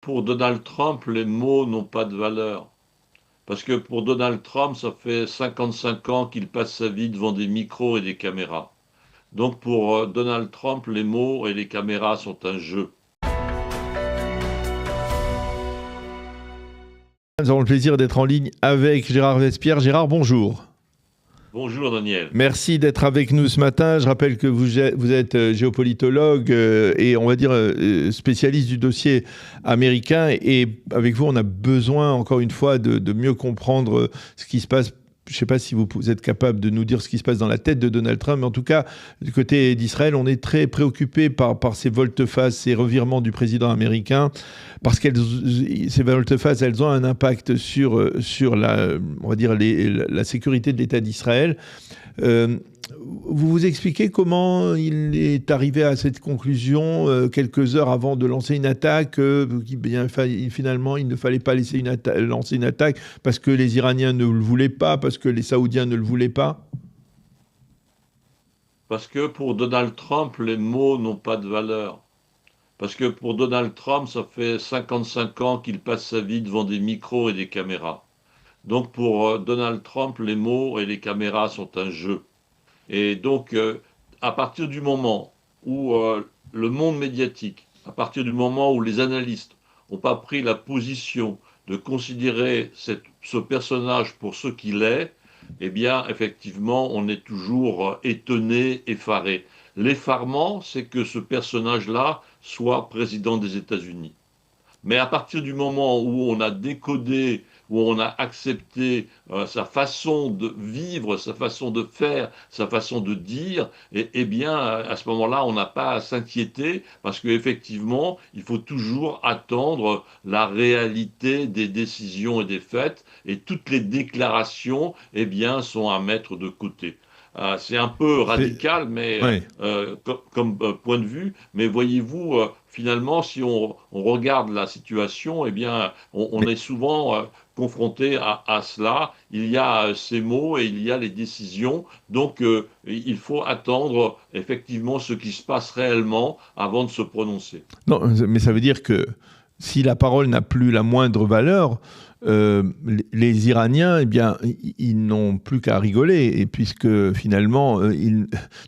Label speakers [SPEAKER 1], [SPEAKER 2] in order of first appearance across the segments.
[SPEAKER 1] pour Donald Trump, les mots n'ont pas de valeur. Parce que pour Donald Trump, ça fait 55 ans qu'il passe sa vie devant des micros et des caméras. Donc pour Donald Trump, les mots et les caméras sont un jeu.
[SPEAKER 2] Nous avons le plaisir d'être en ligne avec Gérard Vespierre. Gérard, bonjour.
[SPEAKER 1] Bonjour Daniel.
[SPEAKER 2] Merci d'être avec nous ce matin. Je rappelle que vous êtes géopolitologue et on va dire spécialiste du dossier américain. Et avec vous, on a besoin encore une fois de mieux comprendre ce qui se passe. Je ne sais pas si vous êtes capable de nous dire ce qui se passe dans la tête de Donald Trump, mais en tout cas, du côté d'Israël, on est très préoccupé par ces volte-face, ces revirements du président américain, parce que ces volte-face, elles ont un impact sur on va dire la sécurité de l'État d'Israël. Vous vous expliquez comment il est arrivé à cette conclusion quelques heures avant de lancer une attaque, finalement il ne fallait pas lancer une attaque parce que les Iraniens ne le voulaient pas, parce que les Saoudiens ne le voulaient pas?
[SPEAKER 1] Parce que pour Donald Trump, les mots n'ont pas de valeur. Parce que pour Donald Trump, ça fait 55 ans qu'il passe sa vie devant des micros et des caméras. Donc pour Donald Trump, les mots et les caméras sont un jeu. Et donc, à partir du moment où le monde médiatique, à partir du moment où les analystes n'ont pas pris la position de considérer ce personnage pour ce qu'il est, eh bien, effectivement, on est toujours étonné, effaré. L'effarement, c'est que ce personnage-là soit président des États-Unis. Mais à partir du moment où on a décodé, où on a accepté sa façon de vivre, sa façon de faire, sa façon de dire, eh bien, à ce moment-là, on n'a pas à s'inquiéter parce qu'effectivement, il faut toujours attendre la réalité des décisions et des faits, et toutes les déclarations, eh bien, sont à mettre de côté. C'est un peu radical, mais
[SPEAKER 2] Oui.
[SPEAKER 1] comme point de vue. Mais voyez-vous, finalement, si on regarde la situation, eh bien, on est souvent confronté à cela. Il y a ces mots et il y a les décisions. Donc, il faut attendre effectivement ce qui se passe réellement avant de se prononcer.
[SPEAKER 2] Non, mais ça veut dire que si la parole n'a plus la moindre valeur, les Iraniens, eh bien, ils n'ont plus qu'à rigoler. Et puisque finalement,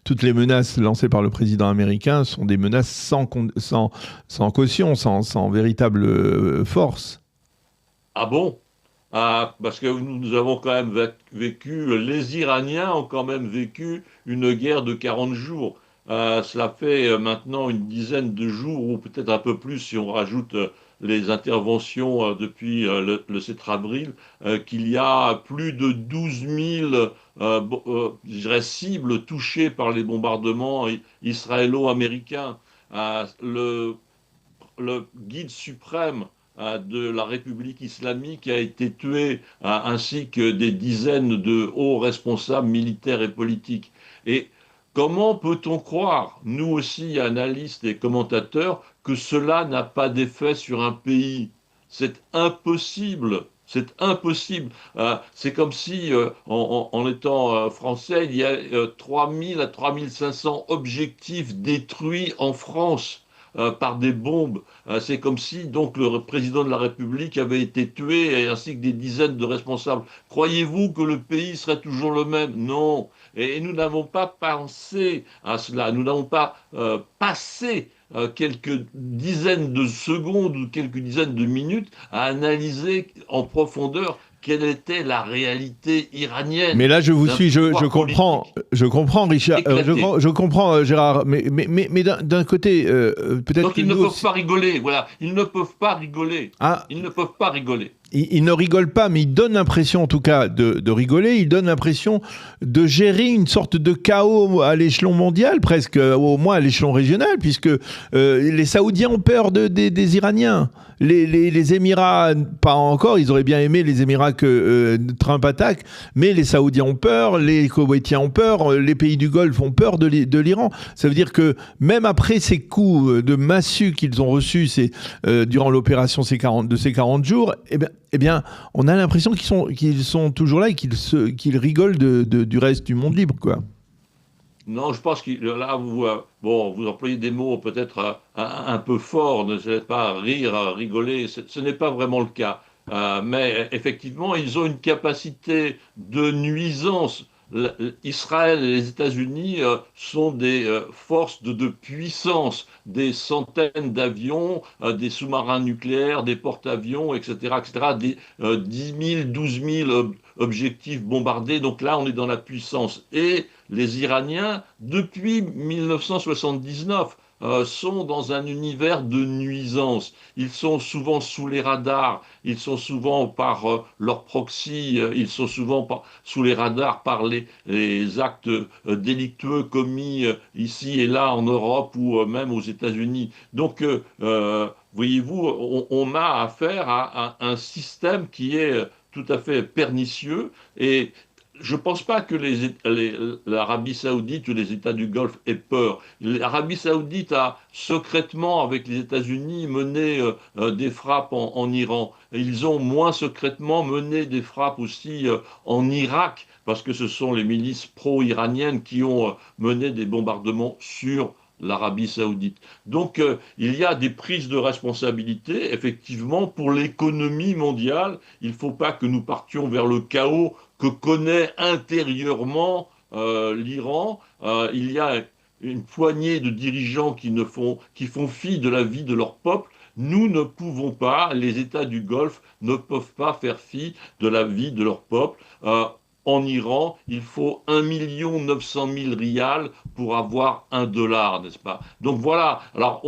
[SPEAKER 2] toutes les menaces lancées par le président américain sont des menaces sans caution, sans véritable force.
[SPEAKER 1] Ah bon? Ah, parce que nous avons quand même vécu, les Iraniens ont quand même vécu une guerre de 40 jours. Cela fait maintenant une dizaine de jours, ou peut-être un peu plus si on rajoute les interventions depuis le 7 avril, qu'il y a plus de 12 000 je dirais, cibles touchées par les bombardements israélo-américains. Le guide suprême de la République islamique a été tué, ainsi que des dizaines de hauts responsables militaires et politiques. Et comment peut-on croire, nous aussi analystes et commentateurs, que cela n'a pas d'effet sur un pays? C'est impossible. C'est impossible. C'est comme si, en étant français, il y a 3000 à 3500 objectifs détruits en France par des bombes. C'est comme si donc le président de la République avait été tué, ainsi que des dizaines de responsables. Croyez-vous que le pays serait toujours le même? Non. Et nous n'avons pas pensé à cela. Nous n'avons pas passé quelques dizaines de secondes ou quelques dizaines de minutes à analyser en profondeur quelle était la réalité iranienne.
[SPEAKER 2] Mais là, je vous suis, je comprends, Richard, je comprends, Gérard, mais d'un côté, peut-être
[SPEAKER 1] donc
[SPEAKER 2] que
[SPEAKER 1] ils ne peuvent pas rigoler, voilà, ils ne peuvent pas rigoler, ils ne peuvent pas rigoler.
[SPEAKER 2] Ils ne rigolent pas, mais ils donnent l'impression, en tout cas, de rigoler. Ils donnent l'impression de gérer une sorte de chaos à l'échelon mondial, presque, au moins à l'échelon régional, puisque les Saoudiens ont peur des Iraniens. Les Émirats, pas encore, ils auraient bien aimé les Émirats que Trump attaque, mais les Saoudiens ont peur, les Koweïtiens ont peur, les pays du Golfe ont peur de l'Iran. Ça veut dire que même après ces coups de massue qu'ils ont reçus durant l'opération de ces 40 jours, eh bien, on a l'impression qu'ils sont toujours là et qu'ils rigolent du reste du monde libre, quoi.
[SPEAKER 1] Non, je pense que là, bon, vous employez des mots peut-être un peu forts, ne savez pas rire, rigoler, ce n'est pas vraiment le cas. Mais effectivement, ils ont une capacité de nuisance. Israël et les États-Unis sont des forces de puissance, des centaines d'avions, des sous-marins nucléaires, des porte-avions, etc., etc., des 10 000, 12 000 objectifs bombardés. Donc là, on est dans la puissance. Et les Iraniens, depuis 1979, sont dans un univers de nuisance. Ils sont souvent sous les radars, ils sont souvent par leur proxy, ils sont souvent sous les radars par les actes délictueux commis ici et là en Europe ou même aux États-Unis. Donc, voyez-vous, on a affaire à un système qui est tout à fait pernicieux et je ne pense pas que l'Arabie saoudite ou les États du Golfe aient peur. L'Arabie saoudite a secrètement, avec les États-Unis, mené des frappes en Iran. Et ils ont moins secrètement mené des frappes aussi en Irak, parce que ce sont les milices pro-iraniennes qui ont mené des bombardements sur l'Arabie saoudite. Donc il y a des prises de responsabilité, effectivement, pour l'économie mondiale. Il ne faut pas que nous partions vers le chaos que connaît intérieurement l'Iran. Il y a une poignée de dirigeants qui font fi de la vie de leur peuple. Nous ne pouvons pas, les États du Golfe ne peuvent pas faire fi de la vie de leur peuple. En Iran, il faut 1 900 000 rials pour avoir $1, n'est-ce pas? Donc voilà, alors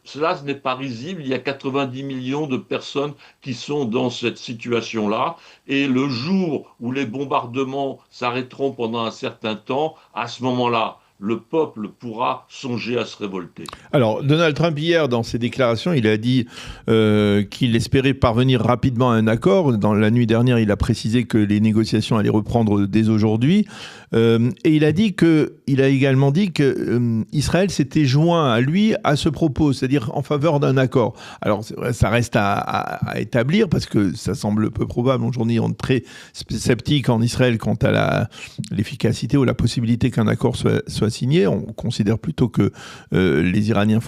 [SPEAKER 1] cela ce n'est pas risible, il y a 90 millions de personnes qui sont dans cette situation-là, et le jour où les bombardements s'arrêteront pendant un certain temps, à ce moment-là, le peuple pourra songer à se révolter.
[SPEAKER 2] Alors, Donald Trump, hier, dans ses déclarations, il a dit qu'il espérait parvenir rapidement à un accord. Dans la nuit dernière, il a précisé que les négociations allaient reprendre dès aujourd'hui. Et il a également dit que Israël s'était joint à lui à ce propos, c'est-à-dire en faveur d'un accord. Alors, c'est vrai, ça reste à établir parce que ça semble peu probable. Aujourd'hui, on est très sceptique en Israël quant à l'efficacité ou la possibilité qu'un accord soit signé. On considère plutôt que les Iraniens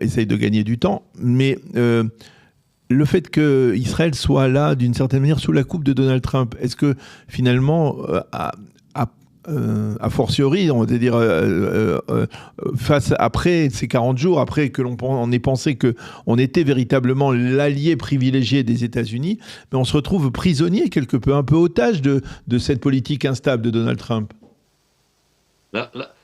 [SPEAKER 2] essayent de gagner du temps. Mais le fait qu'Israël soit là, d'une certaine manière, sous la coupe de Donald Trump, est-ce que finalement, a fortiori, on va dire, après ces 40 jours, après que l'on ait pensé qu'on était véritablement l'allié privilégié des États-Unis, mais on se retrouve prisonnier quelque peu, un peu otage de cette politique instable de Donald Trump?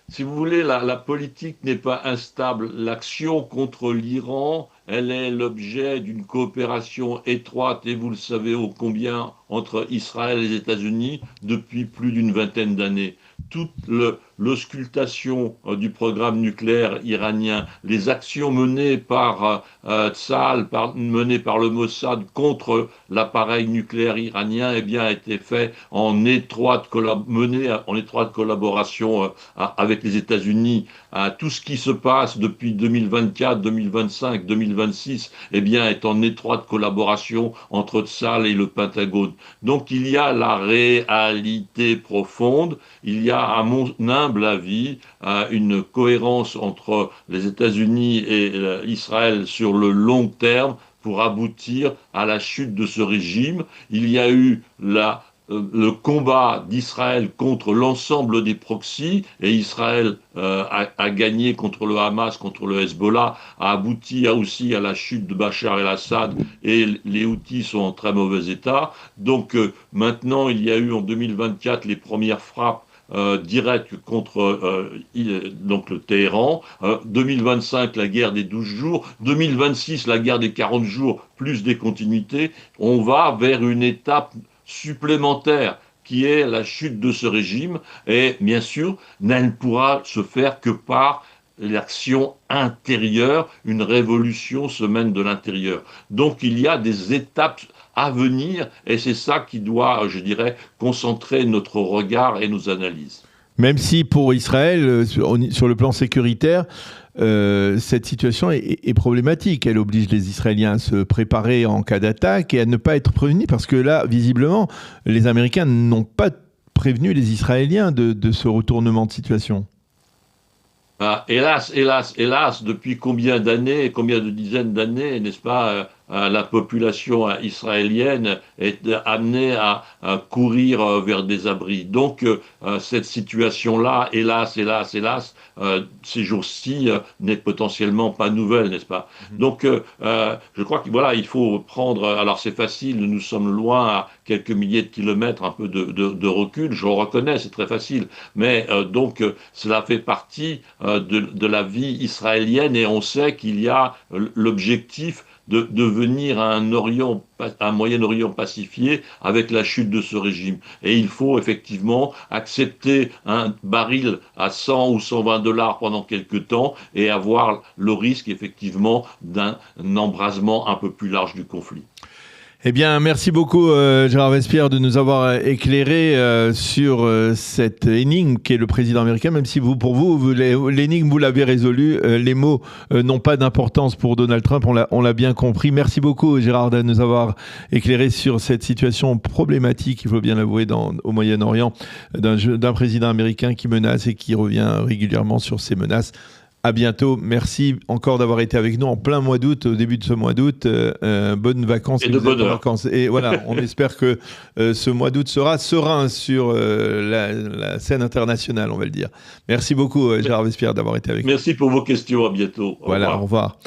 [SPEAKER 1] Si vous voulez, la politique n'est pas instable. L'action contre l'Iran, elle est l'objet d'une coopération étroite, et vous le savez ô combien, entre Israël et les États-Unis depuis plus d'une vingtaine d'années. Toute l'auscultation du programme nucléaire iranien, les actions menées par Tsahal, menées par le Mossad contre l'appareil nucléaire iranien, eh bien, a été fait mené en étroite collaboration avec les États-Unis. Tout ce qui se passe depuis 2024, 2025, 2026, eh bien, est en étroite collaboration entre Tsahal et le Pentagone. Donc, il y a la réalité profonde, il y a, à mon humble avis, une cohérence entre les États-Unis et Israël sur le long terme pour aboutir à la chute de ce régime. Il y a eu le combat d'Israël contre l'ensemble des proxys, et Israël a gagné contre le Hamas, contre le Hezbollah, a abouti aussi à la chute de Bachar el-Assad, et les Houthis sont en très mauvais état. Donc maintenant, il y a eu en 2024 les premières frappes directes contre donc le Téhéran, 2025 la guerre des 12 jours, 2026 la guerre des 40 jours, plus des continuités. On va vers une étape supplémentaire qui est la chute de ce régime, et bien sûr, elle ne pourra se faire que par l'action intérieure. Une révolution se mène de l'intérieur. Donc il y a des étapes à venir, et c'est ça qui doit, je dirais, concentrer notre regard et nos analyses.
[SPEAKER 2] Même si pour Israël, sur le plan sécuritaire, cette situation est problématique. Elle oblige les Israéliens à se préparer en cas d'attaque et à ne pas être prévenus, parce que là, visiblement, les Américains n'ont pas prévenu les Israéliens de ce retournement de situation.
[SPEAKER 1] Ah, hélas, hélas, hélas, depuis combien d'années, combien de dizaines d'années, n'est-ce pas, la population israélienne est amenée à courir vers des abris. Donc, cette situation-là, hélas, hélas, hélas, ces jours-ci, n'est potentiellement pas nouvelle, n'est-ce pas?
[SPEAKER 2] Mhm.
[SPEAKER 1] Donc, je crois que voilà, il faut prendre. Alors, c'est facile, nous sommes loin, à quelques milliers de kilomètres, un peu de recul. Je le reconnais, c'est très facile. Mais donc, cela fait partie de la vie israélienne et on sait qu'il y a l'objectif de venir à un Moyen-Orient pacifié avec la chute de ce régime. Et il faut effectivement accepter un baril à 100 ou 120 dollars pendant quelques temps et avoir le risque effectivement d'un embrasement un peu plus large du conflit.
[SPEAKER 2] Eh bien, merci beaucoup, Gérard Vespierre, de nous avoir éclairé sur cette énigme qu'est le président américain, même si pour vous, l'énigme, vous l'avez résolue. Les mots n'ont pas d'importance pour Donald Trump, on l'a bien compris. Merci beaucoup, Gérard, de nous avoir éclairé sur cette situation problématique, il faut bien l'avouer, au Moyen-Orient, d'un président américain qui menace et qui revient régulièrement sur ces menaces. À bientôt. Merci encore d'avoir été avec nous en plein mois d'août, au début de ce mois d'août. Bonnes vacances.
[SPEAKER 1] Et de bonne heure.
[SPEAKER 2] Et voilà, on espère que ce mois d'août sera serein sur la scène internationale, on va le dire. Merci beaucoup, Gérard Vespierre, d'avoir été avec nous.
[SPEAKER 1] Merci pour vos questions. À bientôt.
[SPEAKER 2] Voilà, au revoir.